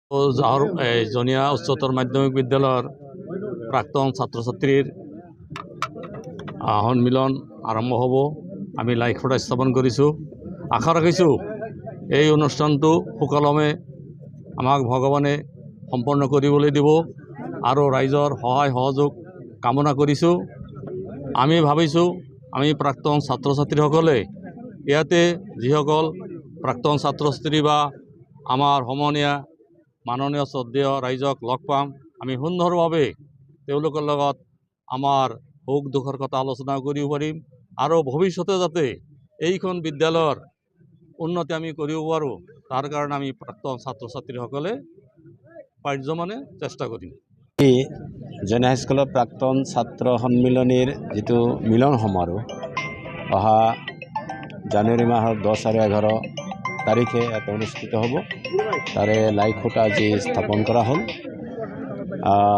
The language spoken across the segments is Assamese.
জনিয়া উচ্চতৰ মাধ্যমিক বিদ্যালয়ৰ প্ৰাক্তন ছাত্ৰ ছাত্ৰীৰ সন্মিলন আৰম্ভ হ'ব। আমি লাইট ফটো স্থাপন কৰিছোঁ। আশা ৰাখিছোঁ এই অনুষ্ঠানটো সুকলমে আমাক ভগৱানে সম্পন্ন কৰিবলৈ দিব আৰু ৰাইজৰ সহায় সহযোগ কামনা কৰিছোঁ। আমি ভাবিছোঁ আমি প্ৰাক্তন ছাত্ৰ ছাত্ৰীসকলে ইয়াতে যিসকল প্ৰাক্তন ছাত্ৰ ছাত্ৰী বা আমাৰ সমনীয়া মাননীয় শ্ৰদ্ধেয় ৰাইজক লগ পাম, আমি সুন্দৰভাৱে তেওঁলোকৰ লগত আমাৰ সুখ দুখৰ কথা আলোচনা কৰিব পাৰিম আৰু ভৱিষ্যতে যাতে এইখন বিদ্যালয়ৰ উন্নতি আমি কৰিব পাৰোঁ তাৰ কাৰণে আমি প্ৰাক্তন ছাত্ৰ ছাত্ৰীসকলে পাৰ্যমানে চেষ্টা কৰিম। এই জনিয়া হাইস্কুলৰ প্ৰাক্তন ছাত্ৰ সন্মিলনীৰ যিটো মিলন সমাৰোহ অহা জানুৱাৰী মাহৰ 10 আৰু 11 তাৰিখে ইয়াতে অনুষ্ঠিত হ'ব। তাৰে লাইট খুঁটা আজি স্থাপন কৰা হ'ল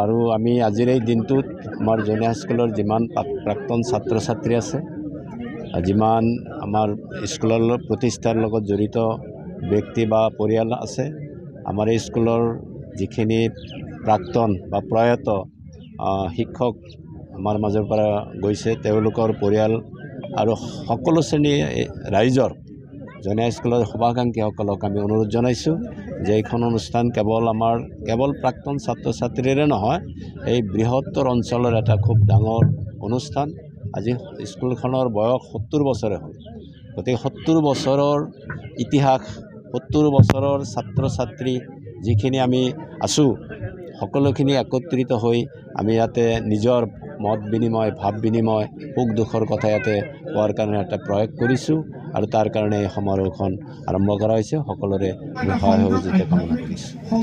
আৰু আমি আজিৰ এই দিনটোত আমাৰ জনিয়া হাইস্কুলৰ যিমান প্ৰাক্তন ছাত্ৰ ছাত্ৰী আছে, যিমান আমাৰ স্কুলৰ প্ৰতিষ্ঠাৰ লগত জড়িত ব্যক্তি বা পৰিয়াল আছে, আমাৰ এই স্কুলৰ যিখিনি প্ৰাক্তন বা প্ৰয়াত শিক্ষক আমাৰ মাজৰ পৰা গৈছে, তেওঁলোকৰ পৰিয়াল আৰু সকলো শ্ৰেণী ৰাইজৰ জনিয়া স্কুলৰ শুভাকাংক্ষীসকলক আমি অনুৰোধ জনাইছোঁ যে এইখন অনুষ্ঠান কেৱল প্ৰাক্তন ছাত্ৰ ছাত্ৰীৰে নহয়, এই বৃহত্তৰ অঞ্চলৰ এটা খুব ডাঙৰ অনুষ্ঠান। আজি স্কুলখনৰ বয়স 70 বছৰে হ'ল। গতিকে 70 বছৰৰ ইতিহাস, 70 বছৰৰ ছাত্ৰ ছাত্ৰী যিখিনি আমি আছোঁ, সকলোখিনি একত্ৰিত হৈ আমি ইয়াতে নিজৰ মত বিনিময়, ভাৱ বিনিময়, সুখ দুখৰ কথা ইয়াতে কোৱাৰ কাৰণে এটা প্ৰয়াস কৰিছোঁ আৰু তাৰ কাৰণে এই সমাৰোহখন আৰম্ভ কৰা হৈছে। সকলোৰে সহায় সহযোগিতা কামনা কৰিছোঁ।